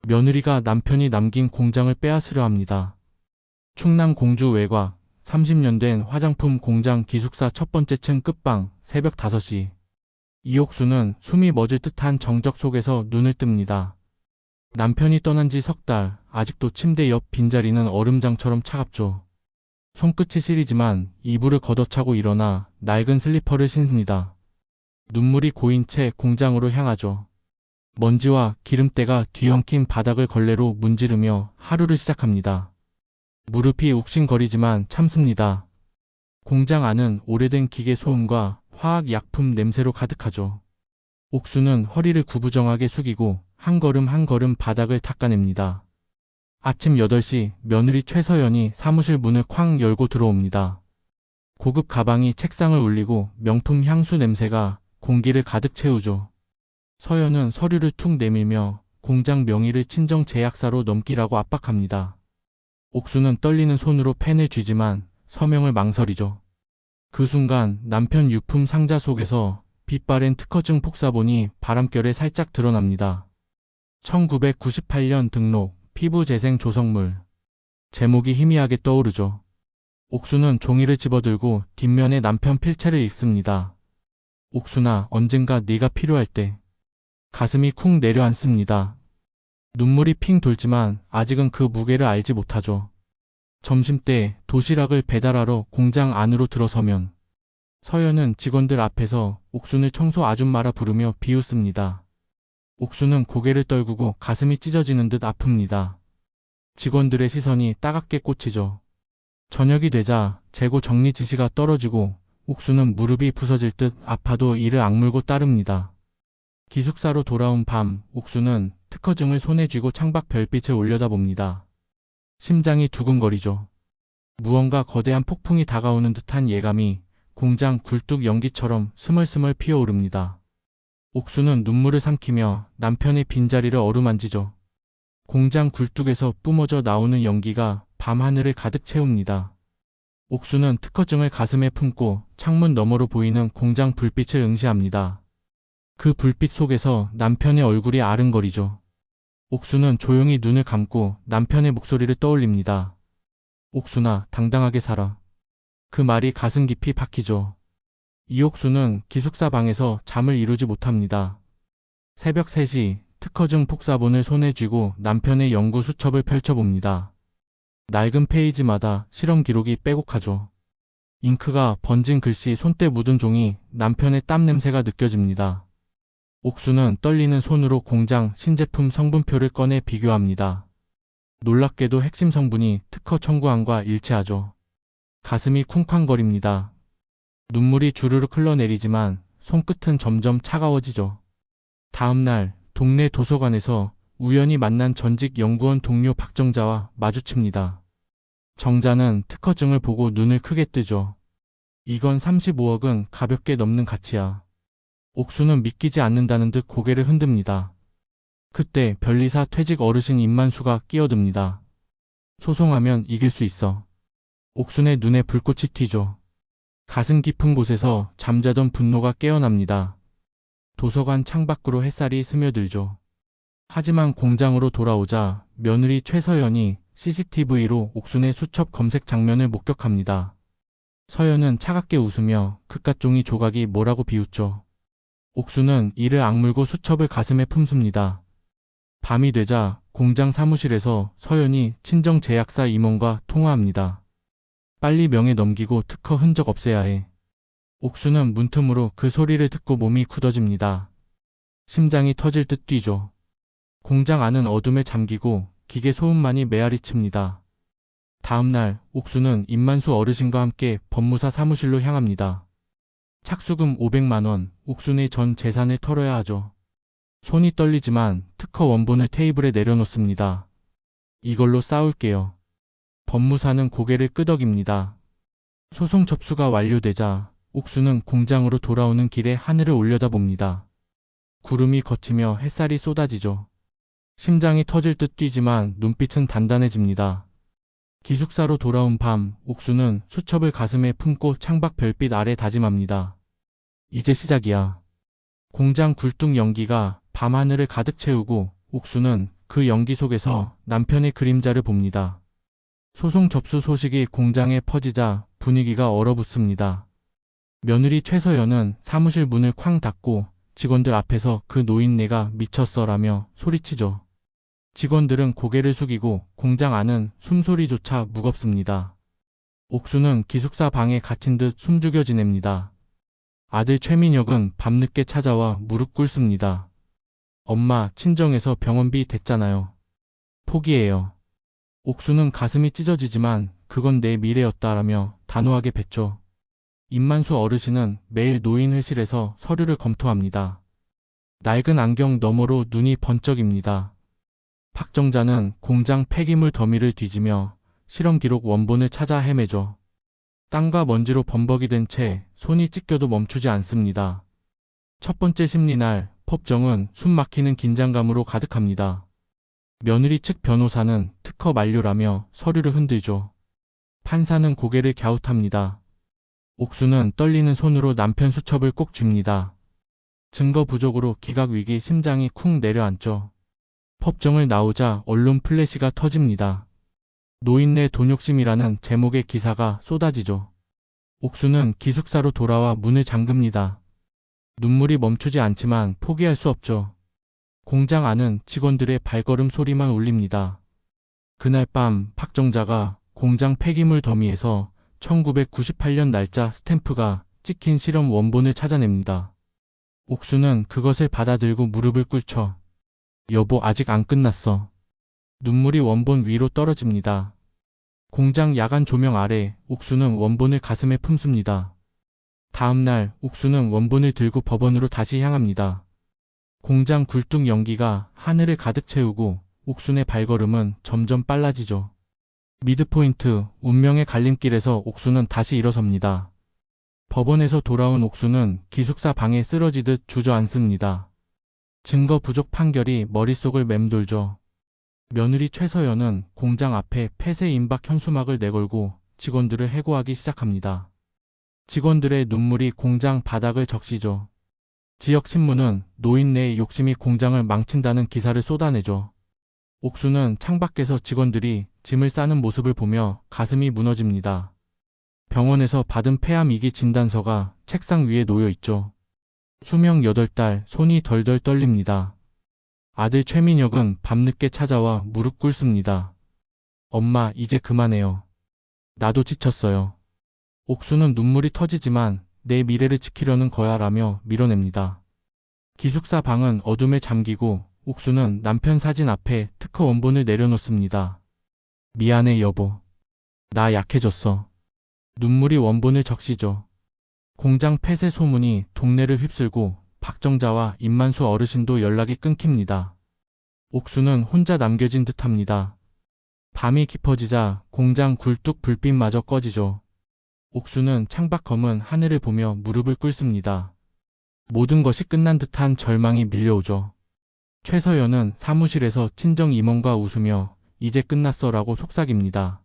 며느리가 남편이 남긴 공장을 빼앗으려 합니다. 충남 공주 외곽 30년 된 화장품 공장 기숙사 첫 번째 층 끝방 새벽 5시. 이옥수는 숨이 멎을 듯한 정적 속에서 눈을 뜹니다. 남편이 떠난 지 석 달, 아직도 침대 옆 빈자리는 얼음장처럼 차갑죠. 손끝이 시리지만 이불을 걷어차고 일어나 낡은 슬리퍼를 신습니다. 눈물이 고인 채 공장으로 향하죠. 먼지와 기름때가 뒤엉킨 바닥을 걸레로 문지르며 하루를 시작합니다. 무릎이 욱신거리지만 참습니다. 공장 안은 오래된 기계 소음과 화학약품 냄새로 가득하죠. 옥수는 허리를 구부정하게 숙이고 한 걸음 한 걸음 바닥을 닦아냅니다. 아침 8시 며느리 최서연이 사무실 문을 쾅 열고 들어옵니다. 고급 가방이 책상을 울리고 명품 향수 냄새가 공기를 가득 채우죠. 서연은 서류를 툭 내밀며 공장 명의를 친정제약사로 넘기라고 압박합니다. 옥수는 떨리는 손으로 펜을 쥐지만 서명을 망설이죠. 그 순간 남편 유품 상자 속에서 빛바랜 특허증 폭사본이 바람결에 살짝 드러납니다. 1998년 등록, 피부재생 조성물. 제목이 희미하게 떠오르죠. 옥수는 종이를 집어들고 뒷면에 남편 필체를 읽습니다. 옥수나 언젠가 네가 필요할 때. 가슴이 쿵 내려앉습니다. 눈물이 핑 돌지만 아직은 그 무게를 알지 못하죠. 점심때 도시락을 배달하러 공장 안으로 들어서면 서연은 직원들 앞에서 옥순을 청소 아줌마라 부르며 비웃습니다. 옥수는 고개를 떨구고 가슴이 찢어지는 듯 아픕니다. 직원들의 시선이 따갑게 꽂히죠. 저녁이 되자 재고 정리 지시가 떨어지고 옥수는 무릎이 부서질 듯 아파도 이를 악물고 따릅니다. 기숙사로 돌아온 밤 옥수는 특허증을 손에 쥐고 창밖 별빛을 올려다봅니다. 심장이 두근거리죠. 무언가 거대한 폭풍이 다가오는 듯한 예감이 공장 굴뚝 연기처럼 스멀스멀 피어오릅니다. 옥수는 눈물을 삼키며 남편의 빈자리를 어루만지죠. 공장 굴뚝에서 뿜어져 나오는 연기가 밤하늘을 가득 채웁니다. 옥수는 특허증을 가슴에 품고 창문 너머로 보이는 공장 불빛을 응시합니다. 그 불빛 속에서 남편의 얼굴이 아른거리죠. 옥수는 조용히 눈을 감고 남편의 목소리를 떠올립니다. 옥수나 당당하게 살아. 그 말이 가슴 깊이 박히죠. 이옥수는 기숙사 방에서 잠을 이루지 못합니다. 새벽 3시 특허증 폭사본을 손에 쥐고 남편의 연구 수첩을 펼쳐봅니다. 낡은 페이지마다 실험 기록이 빼곡하죠. 잉크가 번진 글씨, 손때 묻은 종이, 남편의 땀 냄새가 느껴집니다. 옥수는 떨리는 손으로 공장 신제품 성분표를 꺼내 비교합니다. 놀랍게도 핵심 성분이 특허 청구안과 일치하죠. 가슴이 쿵쾅거립니다. 눈물이 주르륵 흘러내리지만 손끝은 점점 차가워지죠. 다음 날 동네 도서관에서 우연히 만난 전직 연구원 동료 박정자와 마주칩니다. 정자는 특허증을 보고 눈을 크게 뜨죠. 이건 35억은 가볍게 넘는 가치야. 옥수는 믿기지 않는다는 듯 고개를 흔듭니다. 그때 변리사 퇴직 어르신 임만수가 끼어듭니다. 소송하면 이길 수 있어. 옥순의 눈에 불꽃이 튀죠. 가슴 깊은 곳에서 잠자던 분노가 깨어납니다. 도서관 창밖으로 햇살이 스며들죠. 하지만 공장으로 돌아오자 며느리 최서연이 CCTV로 옥순의 수첩 검색 장면을 목격합니다. 서연은 차갑게 웃으며 그깟 종이 조각이 뭐라고 비웃죠. 옥수는 이를 악물고 수첩을 가슴에 품습니다. 밤이 되자 공장 사무실에서 서연이 친정제약사 임원과 통화합니다. 빨리 명예 넘기고 특허 흔적 없애야 해. 옥수는 문틈으로 그 소리를 듣고 몸이 굳어집니다. 심장이 터질 듯 뛰죠. 공장 안은 어둠에 잠기고 기계 소음만이 메아리칩니다. 다음 날 옥수는 임만수 어르신과 함께 법무사 사무실로 향합니다. 착수금 500만 원, 옥순의 전 재산을 털어야 하죠. 손이 떨리지만 특허 원본을 테이블에 내려놓습니다. 이걸로 싸울게요. 법무사는 고개를 끄덕입니다. 소송 접수가 완료되자 옥수는 공장으로 돌아오는 길에 하늘을 올려다봅니다. 구름이 걷히며 햇살이 쏟아지죠. 심장이 터질 듯 뛰지만 눈빛은 단단해집니다. 기숙사로 돌아온 밤 옥수는 수첩을 가슴에 품고 창밖 별빛 아래 다짐합니다. 이제 시작이야. 공장 굴뚝 연기가 밤하늘을 가득 채우고 옥수는 그 연기 속에서 남편의 그림자를 봅니다. 소송 접수 소식이 공장에 퍼지자 분위기가 얼어붙습니다. 며느리 최서연은 사무실 문을 쾅 닫고 직원들 앞에서 그 노인네가 미쳤어라며 소리치죠. 직원들은 고개를 숙이고 공장 안은 숨소리조차 무겁습니다. 옥수는 기숙사 방에 갇힌 듯 숨죽여 지냅니다. 아들 최민혁은 밤늦게 찾아와 무릎 꿇습니다. 엄마, 친정에서 병원비 됐잖아요. 포기해요. 옥수는 가슴이 찢어지지만 그건 내 미래였다라며 단호하게 뱉죠. 임만수 어르신은 매일 노인회실에서 서류를 검토합니다. 낡은 안경 너머로 눈이 번쩍입니다. 박정자는 공장 폐기물 더미를 뒤지며 실험 기록 원본을 찾아 헤매죠. 땀과 먼지로 범벅이 된 채 손이 찢겨도 멈추지 않습니다. 첫 번째 심리날 법정은 숨막히는 긴장감으로 가득합니다. 며느리 측 변호사는 특허 만료라며 서류를 흔들죠. 판사는 고개를 갸웃합니다. 옥수는 떨리는 손으로 남편 수첩을 꼭 쥡니다. 증거 부족으로 기각위기 심장이 쿵 내려앉죠. 법정을 나오자 언론 플래시가 터집니다. 노인네 돈욕심이라는 제목의 기사가 쏟아지죠. 옥수는 기숙사로 돌아와 문을 잠급니다. 눈물이 멈추지 않지만 포기할 수 없죠. 공장 안은 직원들의 발걸음 소리만 울립니다. 그날 밤 박정자가 공장 폐기물 더미에서 1998년 날짜 스탬프가 찍힌 실험 원본을 찾아냅니다. 옥수는 그것을 받아들고 무릎을 꿇죠. 여보, 아직 안 끝났어. 눈물이 원본 위로 떨어집니다. 공장 야간 조명 아래 옥수는 원본을 가슴에 품습니다. 다음 날 옥수는 원본을 들고 법원으로 다시 향합니다. 공장 굴뚝 연기가 하늘을 가득 채우고 옥순의 발걸음은 점점 빨라지죠. 미드포인트, 운명의 갈림길에서 옥수는 다시 일어섭니다. 법원에서 돌아온 옥수는 기숙사 방에 쓰러지듯 주저앉습니다. 증거 부족 판결이 머릿속을 맴돌죠. 며느리 최서연은 공장 앞에 폐쇄 임박 현수막을 내걸고 직원들을 해고하기 시작합니다. 직원들의 눈물이 공장 바닥을 적시죠. 지역신문은 노인네의 욕심이 공장을 망친다는 기사를 쏟아내죠. 옥수는 창밖에서 직원들이 짐을 싸는 모습을 보며 가슴이 무너집니다. 병원에서 받은 폐암 2기 진단서가 책상 위에 놓여 있죠. 수명 8달, 손이 덜덜 떨립니다. 아들 최민혁은 밤늦게 찾아와 무릎 꿇습니다. 엄마, 이제 그만해요. 나도 지쳤어요. 옥수는 눈물이 터지지만 내 미래를 지키려는 거야 라며 밀어냅니다. 기숙사 방은 어둠에 잠기고 옥수는 남편 사진 앞에 특허 원본을 내려놓습니다. 미안해 여보. 나 약해졌어. 눈물이 원본을 적시죠. 공장 폐쇄 소문이 동네를 휩쓸고 박정자와 임만수 어르신도 연락이 끊깁니다. 옥수는 혼자 남겨진 듯합니다. 밤이 깊어지자 공장 굴뚝 불빛마저 꺼지죠. 옥수는 창밖 검은 하늘을 보며 무릎을 꿇습니다. 모든 것이 끝난 듯한 절망이 밀려오죠. 최서연은 사무실에서 친정 임원과 웃으며 이제 끝났어라고 속삭입니다.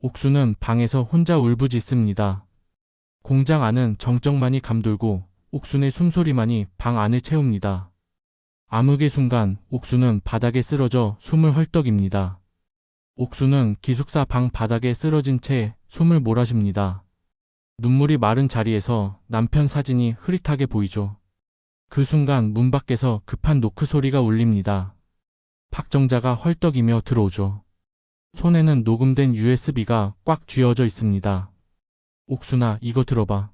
옥수는 방에서 혼자 울부짖습니다. 공장 안은 정적만이 감돌고 옥순의 숨소리만이 방 안을 채웁니다. 암흑의 순간 옥수는 바닥에 쓰러져 숨을 헐떡입니다. 옥수는 기숙사 방 바닥에 쓰러진 채 숨을 몰아쉽니다. 눈물이 마른 자리에서 남편 사진이 흐릿하게 보이죠. 그 순간 문 밖에서 급한 노크 소리가 울립니다. 박정자가 헐떡이며 들어오죠. 손에는 녹음된 USB가 꽉 쥐어져 있습니다. 옥순아, 이거 들어봐.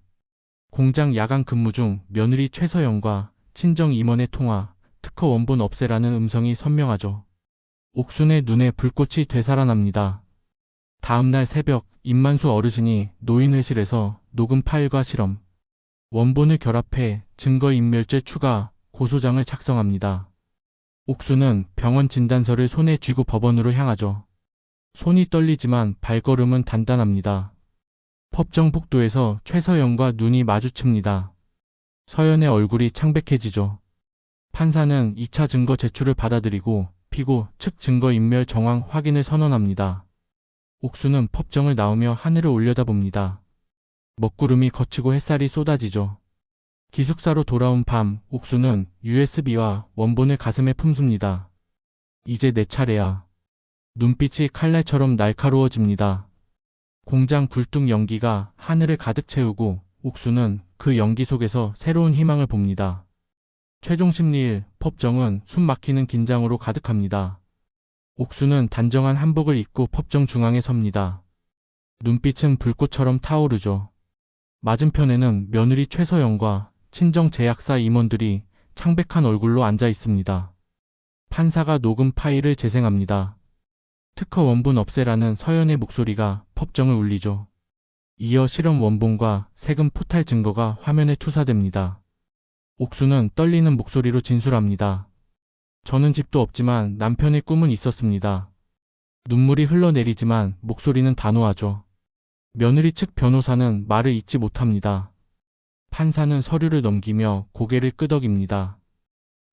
공장 야간 근무 중 며느리 최서연과 친정 임원의 통화, 특허 원본 없애라는 음성이 선명하죠. 옥순의 눈에 불꽃이 되살아납니다. 다음날 새벽 임만수 어르신이 노인회실에서 녹음 파일과 실험, 원본을 결합해 증거인멸죄 추가 고소장을 작성합니다. 옥수는 병원 진단서를 손에 쥐고 법원으로 향하죠. 손이 떨리지만 발걸음은 단단합니다. 법정 복도에서 최서연과 눈이 마주칩니다. 서연의 얼굴이 창백해지죠. 판사는 2차 증거 제출을 받아들이고 피고 측 증거인멸 정황 확인을 선언합니다. 옥수는 법정을 나오며 하늘을 올려다봅니다. 먹구름이 걷히고 햇살이 쏟아지죠. 기숙사로 돌아온 밤 옥수는 USB와 원본을 가슴에 품습니다. 이제 내 차례야. 눈빛이 칼날처럼 날카로워집니다. 공장 굴뚝 연기가 하늘을 가득 채우고 옥수는 그 연기 속에서 새로운 희망을 봅니다. 최종 심리일 법정은 숨 막히는 긴장으로 가득합니다. 옥수는 단정한 한복을 입고 법정 중앙에 섭니다. 눈빛은 불꽃처럼 타오르죠. 맞은편에는 며느리 최서영과 친정 제약사 임원들이 창백한 얼굴로 앉아 있습니다. 판사가 녹음 파일을 재생합니다. 특허 원본 없애라는 서연의 목소리가 법정을 울리죠. 이어 실험 원본과 세금 포탈 증거가 화면에 투사됩니다. 옥수는 떨리는 목소리로 진술합니다. 저는 집도 없지만 남편의 꿈은 있었습니다. 눈물이 흘러내리지만 목소리는 단호하죠. 며느리 측 변호사는 말을 잇지 못합니다. 판사는 서류를 넘기며 고개를 끄덕입니다.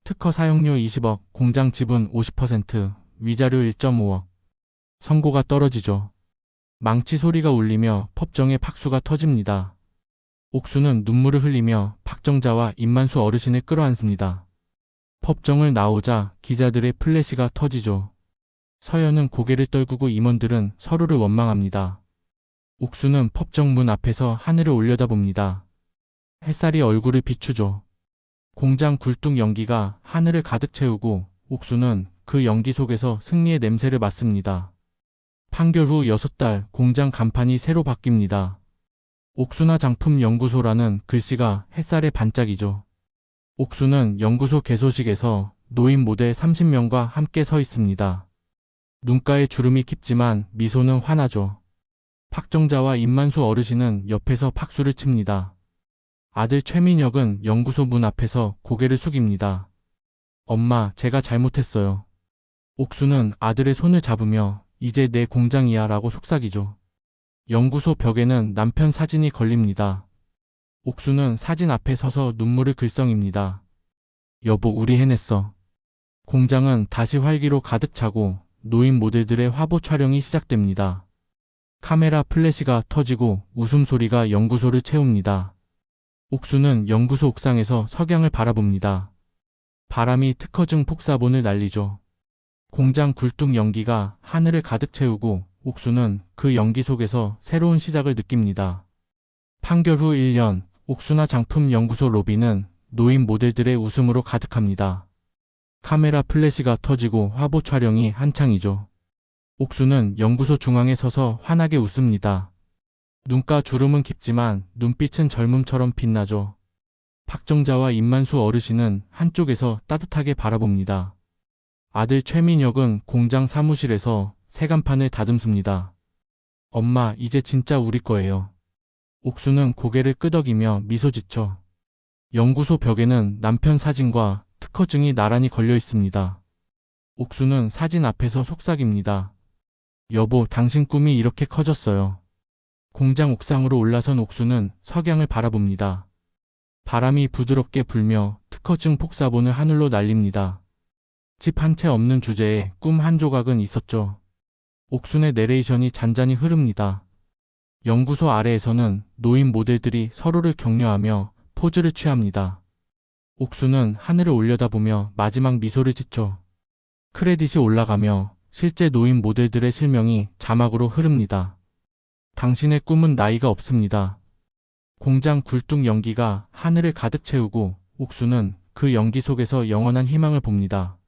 특허 사용료 20억, 공장 지분 50%, 위자료 1.5억. 선고가 떨어지죠. 망치 소리가 울리며 법정에 박수가 터집니다. 옥수는 눈물을 흘리며 박정자와 임만수 어르신을 끌어안습니다. 법정을 나오자 기자들의 플래시가 터지죠. 서연은 고개를 떨구고 임원들은 서로를 원망합니다. 옥수는 법정 문 앞에서 하늘을 올려다봅니다. 햇살이 얼굴을 비추죠. 공장 굴뚝 연기가 하늘을 가득 채우고 옥수는 그 연기 속에서 승리의 냄새를 맡습니다. 판결 후 6달 공장 간판이 새로 바뀝니다. 옥수나 장품 연구소라는 글씨가 햇살에 반짝이죠. 옥수는 연구소 개소식에서 노인 모델 30명과 함께 서 있습니다. 눈가에 주름이 깊지만 미소는 환하죠. 박정자와 임만수 어르신은 옆에서 박수를 칩니다. 아들 최민혁은 연구소 문 앞에서 고개를 숙입니다. 엄마, 제가 잘못했어요. 옥수는 아들의 손을 잡으며 이제 내 공장이야 라고 속삭이죠. 연구소 벽에는 남편 사진이 걸립니다. 옥수는 사진 앞에 서서 눈물을 글썽입니다. 여보, 우리 해냈어. 공장은 다시 활기로 가득 차고 노인 모델들의 화보 촬영이 시작됩니다. 카메라 플래시가 터지고 웃음소리가 연구소를 채웁니다. 옥수는 연구소 옥상에서 석양을 바라봅니다. 바람이 특허증 폭사본을 날리죠. 공장 굴뚝 연기가 하늘을 가득 채우고 옥수는 그 연기 속에서 새로운 시작을 느낍니다. 판결 후 1년, 옥수나 장품 연구소 로비는 노인 모델들의 웃음으로 가득합니다. 카메라 플래시가 터지고 화보 촬영이 한창이죠. 옥수는 연구소 중앙에 서서 환하게 웃습니다. 눈가 주름은 깊지만 눈빛은 젊음처럼 빛나죠. 박정자와 임만수 어르신은 한쪽에서 따뜻하게 바라봅니다. 아들 최민혁은 공장 사무실에서 새간판을 다듬습니다. 엄마, 이제 진짜 우리 거예요. 옥수는 고개를 끄덕이며 미소 짓죠. 연구소 벽에는 남편 사진과 특허증이 나란히 걸려 있습니다. 옥수는 사진 앞에서 속삭입니다. 여보, 당신 꿈이 이렇게 커졌어요. 공장 옥상으로 올라선 옥수는 석양을 바라봅니다. 바람이 부드럽게 불며 특허증 폭사본을 하늘로 날립니다. 집 한 채 없는 주제에 꿈 한 조각은 있었죠. 옥순의 내레이션이 잔잔히 흐릅니다. 연구소 아래에서는 노인 모델들이 서로를 격려하며 포즈를 취합니다. 옥수는 하늘을 올려다보며 마지막 미소를 짓죠. 크레딧이 올라가며 실제 노인 모델들의 실명이 자막으로 흐릅니다. 당신의 꿈은 나이가 없습니다. 공장 굴뚝 연기가 하늘을 가득 채우고 옥수는 그 연기 속에서 영원한 희망을 봅니다.